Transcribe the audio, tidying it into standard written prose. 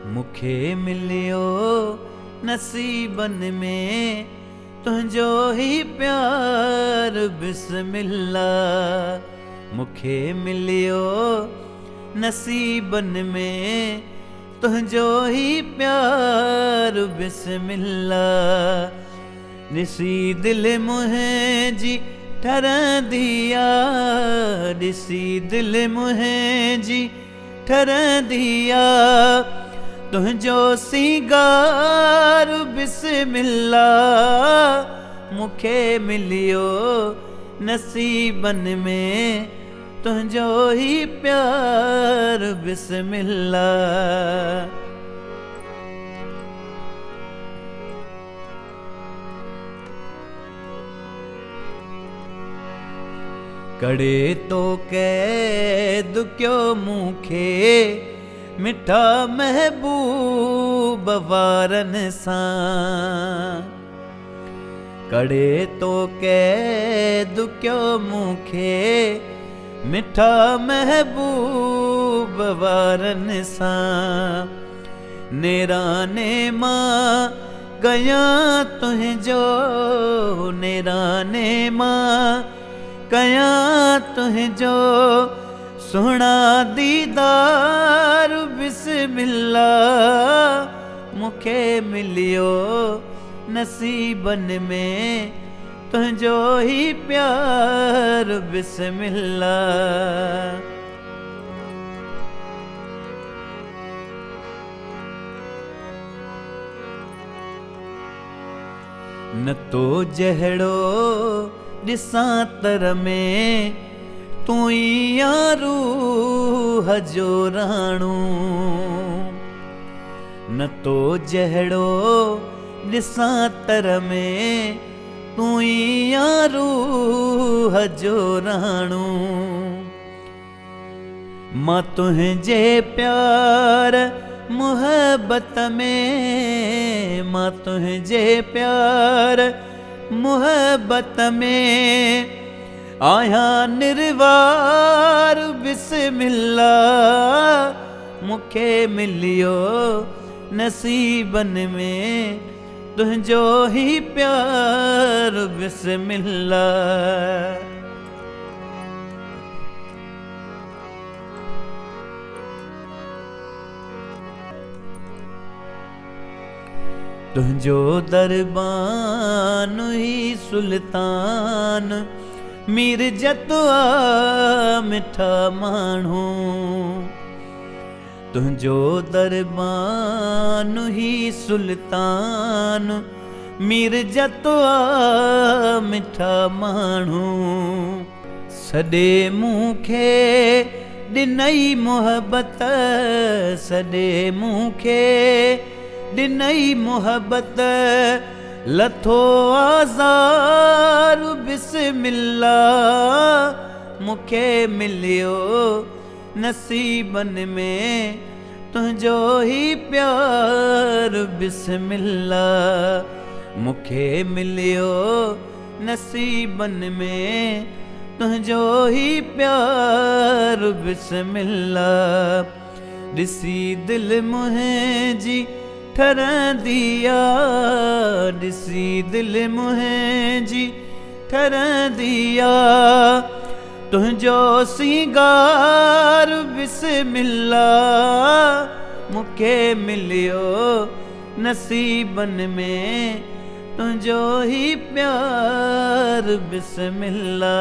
मुखे मिलियो नसीबन में तुझो ही प्यार बिस्मिल्ला। मुखे मिलियो नसीबन में तुझो ही प्यार बिस्मिल्ला। ॾिसी दिल मुंहिंजी ठरंदिया, ॾिसी दिल मुंहिंजी ठरंदिया। तुझो सिंगार बिस्मिल्ला। मुखे मिलियो नसीबन में तुझो ही प्यार बिस्मिल्ला। कड़े तो कैद क्यों मुखे मिठा महबूब वारन सां। कड़े तो कैद क्यों मुखे मिठा महबूब वारन सां। नेराने मां कया तुझो, नेराने मां कया तुझो सुना दीदार बिस्मिल्ला। मुखे मिलियो नसीबन में तुझो ही प्यार बिस्मिल्ला। न तो जहड़ो ॾिसां तर में तू ई रूह जो राणू। न तो जहड़ो ॾिसां तर में तू ई रूह जो राणू। मां तुझे प्यार मुहब्बत में, मां तुझे प्यार मुहब्बत में आया निर्वार बिस्मिल्ला। मुखे मिलियो नसीबन में तुझो ही प्यार बिस्मिल्ला। तुझो दरबान ही सुल्तान मिर्जतवा मिठा माण्हू। तुझो दरबान ही सुल्तान मिर्जतवा मिठा माण्हू। सॾे मुखे ॾिनई मोहब्बत, सॾे मुखे ॾिनई मोहब्बत। लथो आज़ार बिस्मिल्ला। मुखे मिलियो नसीबन में तुझो ही प्यार बिस्मिल्ला। मुखे मिलियो नसीबन में तुझो ही प्यार बिस्मिल्ला। ॾिसी दिल मुंहिंजी ठरंदिया, ॾिसी दिल मुंहिंजी ठरंदिया। तुझो सिंगार बिस्मिल्ला। मुखे मिलियो नसीबन में तुझो ही प्यार बिस्मिल्ला।